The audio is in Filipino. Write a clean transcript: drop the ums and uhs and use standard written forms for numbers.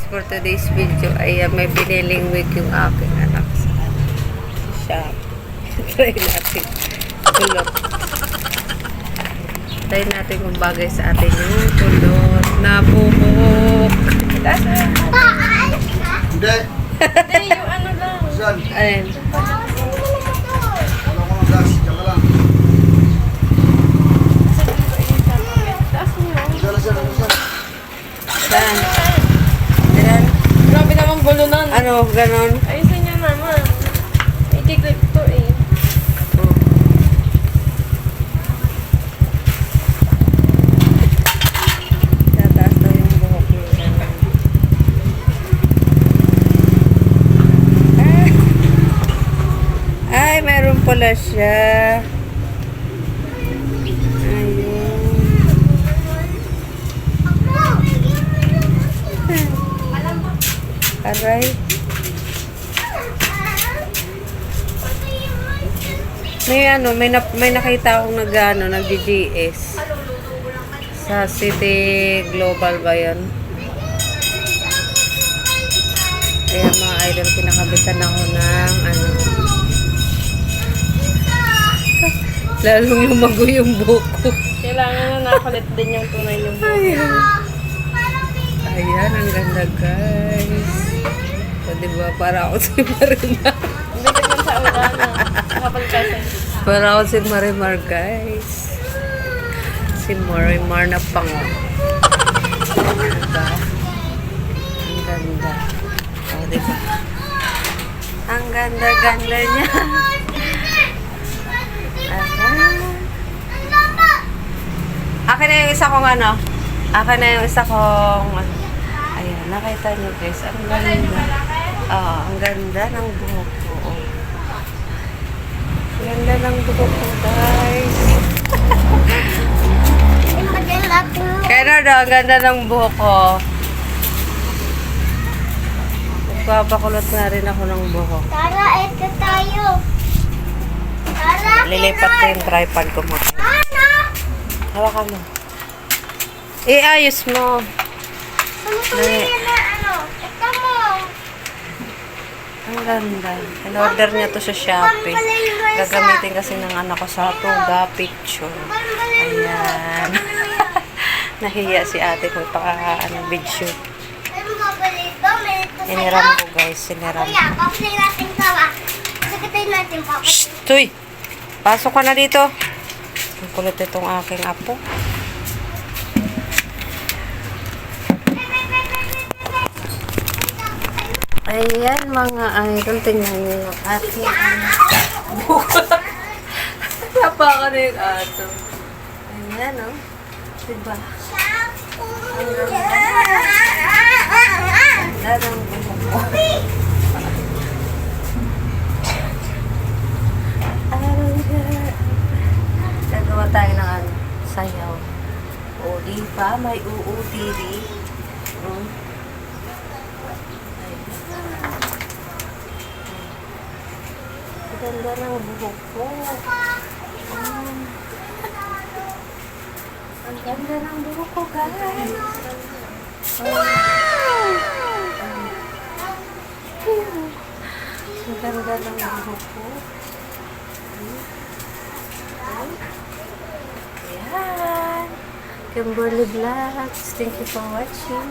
for today's video ay may biniling wig yung aking anak sa shop. Try natin. Kulot. Try natin kung bagay sa atin yung kulot na buhok. Hindi. Hindi, yung ano lang. Saan? Ayun. Wala ko ng gas. Diyan ka lang. Taas mo. Saan? Saan? Ayan. Grabe naman gulo nun. Ano, ganon? Ayusin niya naman. May kiklip to eh. Oh. Tataas daw yung buhok mo. Ganon. Ay, meron pala siya. Ayun. Aray. May nakita akong nag-GGS. Sa City Global ba yun? Ayan mga idol, kinakabitan ako ng lalong lumago yung buhok ko. Kailangan na nakalit din yung tunay yung buhok. Ayan, ang ganda guys. O diba, para ako si Marimar. Hindi ka sa ura na. Nakapagkasan. Para ako si Marimar guys. Si Marimar na pango. Diba? Ang ganda. O diba? Ang ganda-ganda niya. Ayan. Akin na yung isa kong Akin na yung isa kong ayan, nakita niyo guys. Ang ganda. Ang ganda ng buhok ko. Ang ganda ng buhok ko guys. Kaya na daw, ang ganda ng buhok ko. Magpapakulot na rin ako ng buhok. Tara, ito tayo. Tara, Lilipat ko yung tripod ko mo. Ano? Hawakan mo. Ayos mo. Ano tumingin na ano? Ito mo. Ang ganda. In-order niya to sa Shopee. Gagamitin kasi ng anak ko sa tuga picture. Ayan. Nahiya si ate ko video. Ano ba ba dito? May ito sa'yo. Siniram ko guys. Siniram. Kuya, pa-play natin sawa. Sakitin natin pa. Shh! Tuy! Pasok ka na dito. Ang kulit itong aking apo. Ayan mga idol. Tingnan niyo yung ating buko. Napakan na yung ato. Ayan o. Diba? Ang ganda ng buhok ko. Gagawa tayo ng sayaw. O, diba? May UUTV. Ang ganda ng buhok ko. Ang ganda ng buhok ko, guys. Ang ganda ng buhok ko. Ayan. Kimberly Vlogs. Thank you for watching.